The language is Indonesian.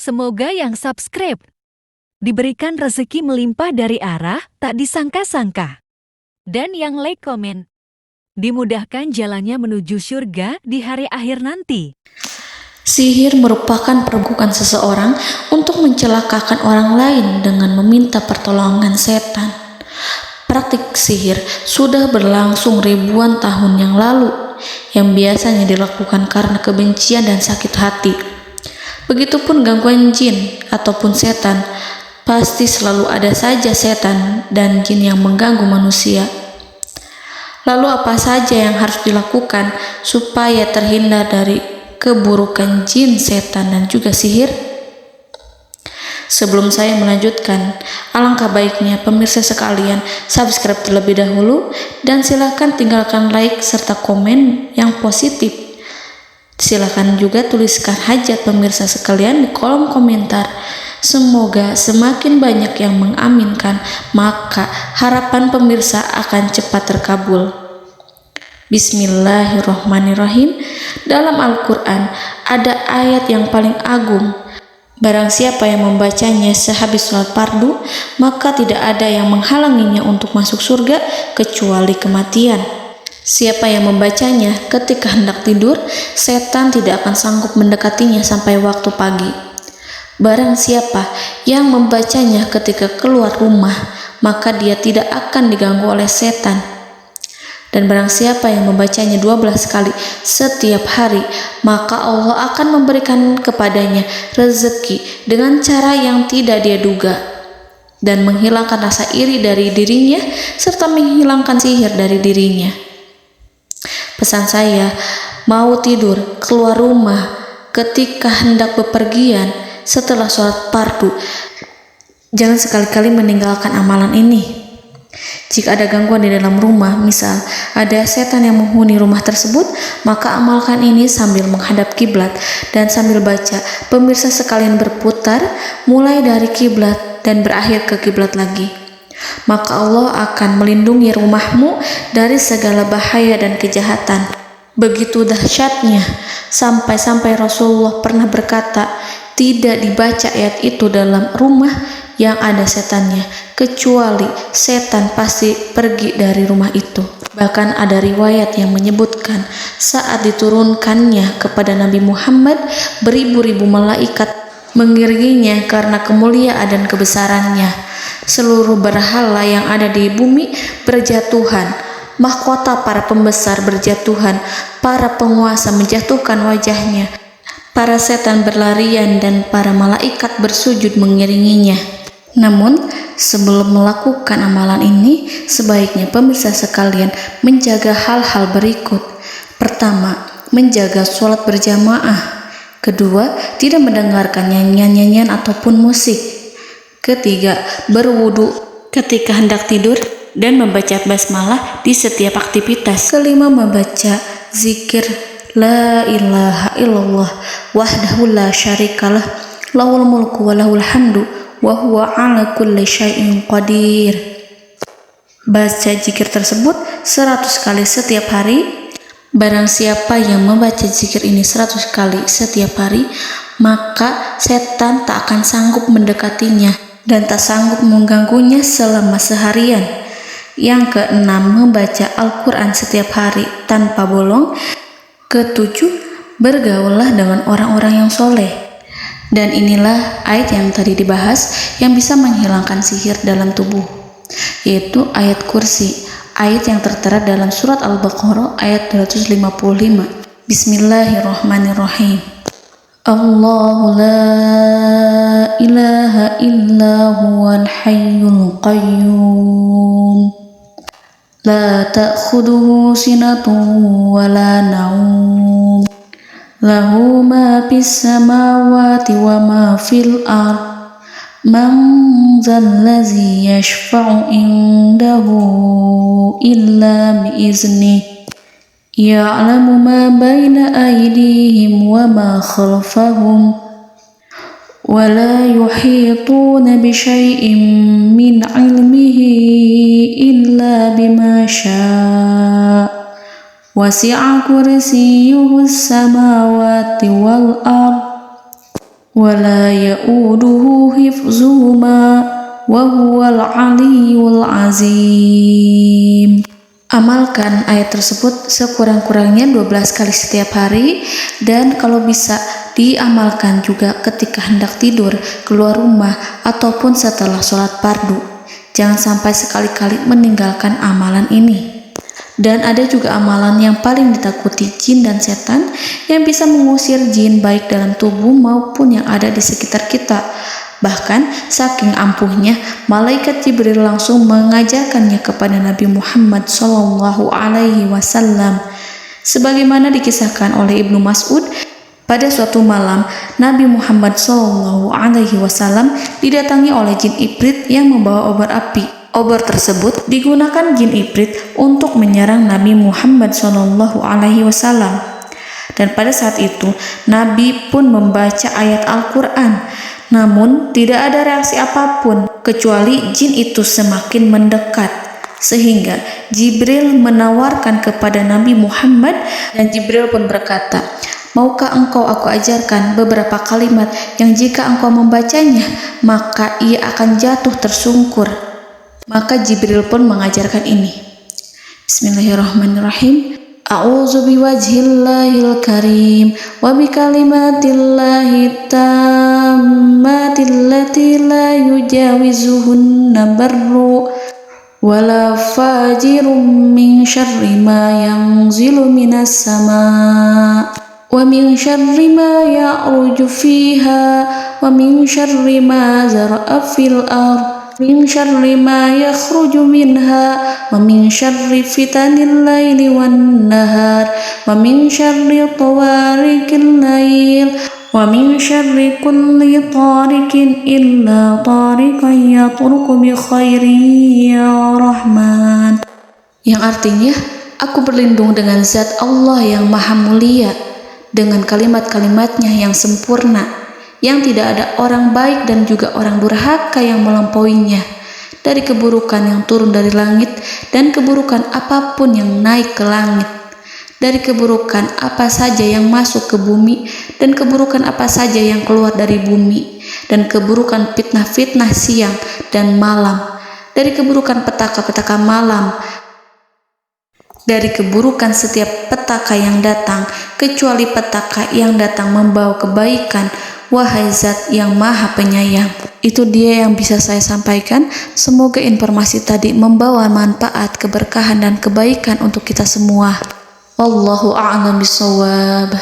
Semoga yang subscribe diberikan rezeki melimpah dari arah tak disangka-sangka. Dan yang like komen, dimudahkan jalannya menuju surga di hari akhir nanti. Sihir merupakan perbuatan seseorang untuk mencelakakan orang lain dengan meminta pertolongan setan. Praktik sihir sudah berlangsung ribuan tahun yang lalu, yang biasanya dilakukan karena kebencian dan sakit hati. Begitupun gangguan jin ataupun setan, pasti selalu ada saja setan dan jin yang mengganggu manusia. Lalu apa saja yang harus dilakukan supaya terhindar dari keburukan jin, setan, dan juga sihir? Sebelum saya melanjutkan, alangkah baiknya pemirsa sekalian subscribe terlebih dahulu dan silakan tinggalkan like serta komen yang positif. Silakan juga tuliskan hajat pemirsa sekalian di kolom komentar. Semoga semakin banyak yang mengaminkan, maka harapan pemirsa akan cepat terkabul. Bismillahirrahmanirrahim. Dalam Al-Quran ada ayat yang paling agung. Barang siapa yang membacanya sehabis sholat fardu, maka tidak ada yang menghalanginya untuk masuk surga kecuali kematian. Siapa yang membacanya ketika hendak tidur, setan tidak akan sanggup mendekatinya sampai waktu pagi. Barang siapa yang membacanya ketika keluar rumah, maka dia tidak akan diganggu oleh setan. Dan barang siapa yang membacanya 12 kali setiap hari, maka Allah akan memberikan kepadanya rezeki dengan cara yang tidak dia duga, dan menghilangkan rasa iri dari dirinya, serta menghilangkan sihir dari dirinya. Pesan saya, mau tidur, keluar rumah, ketika hendak bepergian, setelah sholat fardu, jangan sekali-kali meninggalkan amalan ini. Jika ada gangguan di dalam rumah, misal ada setan yang menghuni rumah tersebut, maka amalkan ini sambil menghadap kiblat dan sambil baca. Pemirsa sekalian berputar mulai dari kiblat dan berakhir ke kiblat lagi. Maka Allah akan melindungi rumahmu dari segala bahaya dan kejahatan. Begitu dahsyatnya, sampai-sampai Rasulullah pernah berkata, tidak dibaca ayat itu dalam rumah yang ada setannya, kecuali setan pasti pergi dari rumah itu. Bahkan ada riwayat yang menyebutkan saat diturunkannya kepada Nabi Muhammad, beribu-ribu malaikat mengiringinya karena kemuliaan dan kebesarannya. Seluruh berhala yang ada di bumi berjatuhan, mahkota para pembesar berjatuhan, para penguasa menjatuhkan wajahnya, para setan berlarian dan para malaikat bersujud mengiringinya. Namun, sebelum melakukan amalan ini, sebaiknya pemirsa sekalian menjaga hal-hal berikut. Pertama, menjaga sholat berjamaah. Kedua, tidak mendengarkan nyanyian-nyanyian ataupun musik. Ketiga, berwudu ketika hendak tidur dan membaca basmalah di setiap aktivitas. Kelima, membaca zikir la ilaha illallah wahdahu la syarikalah lahul mulku wa lahul hamdu wa huwa ala kulli syai'in qadir. Baca zikir tersebut 100 kali setiap hari. Barang siapa yang membaca zikir ini 100 kali setiap hari, maka setan tak akan sanggup mendekatinya dan tak sanggup mengganggunya selama seharian. Yang keenam, membaca Al-Quran setiap hari tanpa bolong. Ketujuh, bergaullah dengan orang-orang yang soleh. Dan inilah ayat yang tadi dibahas yang bisa menghilangkan sihir dalam tubuh, yaitu ayat kursi, ayat yang tertera dalam surat Al-Baqarah ayat 255. Bismillahirrahmanirrahim. Allahu la ilaha illa huwal hayyul qayyum la ta'khuduhu sinatun wa la naum lahu ma fis samawati wa ma fil ard man zallazi yashfa'u indahu illa biiznihi ya'lamu ma baina aydihim wa ma khalfahum wa la yuhituna bi syai'in min 'ilmihi illa bima syaa' wasi'a kursiyyuhu as-samawati wal ard ولا يؤوده حفظهما وهو العلي العظيم. Amalkan ayat tersebut sekurang-kurangnya 12 kali setiap hari, dan kalau bisa diamalkan juga ketika hendak tidur, keluar rumah, ataupun setelah sholat fardu. Jangan sampai sekali-kali meninggalkan amalan ini. Dan ada juga amalan yang paling ditakuti jin dan setan, yang bisa mengusir jin baik dalam tubuh maupun yang ada di sekitar kita. Bahkan saking ampuhnya, malaikat Jibril langsung mengajarkannya kepada Nabi Muhammad SAW. Sebagaimana dikisahkan oleh Ibnu Mas'ud, pada suatu malam Nabi Muhammad SAW didatangi oleh jin Ifrit yang membawa obor api. Obor tersebut digunakan jin Ifrit untuk menyerang Nabi Muhammad SAW. Dan pada saat itu Nabi pun membaca ayat Al-Quran. Namun tidak ada reaksi apapun, kecuali jin itu semakin mendekat. Sehingga Jibril menawarkan kepada Nabi Muhammad, dan Jibril pun berkata, "Maukah engkau aku ajarkan beberapa kalimat yang jika engkau membacanya, maka ia akan jatuh tersungkur?" Maka Jibril pun mengajarkan ini. Bismillahirrahmanirrahim. A'udzu biwajhillahil karim wa bikalimatillahi tammatil lati la yujawizuhunna barru wala fajirum min syarri ma yanzilu minas sama wa min syarri ma ya'ruju fiha wa min syarri ma zara'a fil ardh min syarri ma yakhruju minha wa min syarri fitanil laili wan nahar wa min syarri tawarikil lail wa min syarri kulli tarikin illa tarikan yatruku bi khairin ya Rahman. Yang artinya, aku berlindung dengan zat Allah yang maha mulia, dengan kalimat-kalimatnya yang sempurna, yang tidak ada orang baik dan juga orang durhaka yang melampauinya, dari keburukan yang turun dari langit dan keburukan apapun yang naik ke langit, dari keburukan apa saja yang masuk ke bumi dan keburukan apa saja yang keluar dari bumi, dan keburukan fitnah-fitnah siang dan malam, dari keburukan petaka-petaka malam, dari keburukan setiap petaka yang datang, kecuali petaka yang datang membawa kebaikan. Wahai Zat yang Maha Penyayang. Itu dia yang bisa saya sampaikan. Semoga informasi tadi membawa manfaat, keberkahan dan kebaikan untuk kita semua. Wallahu a'lam bishawab.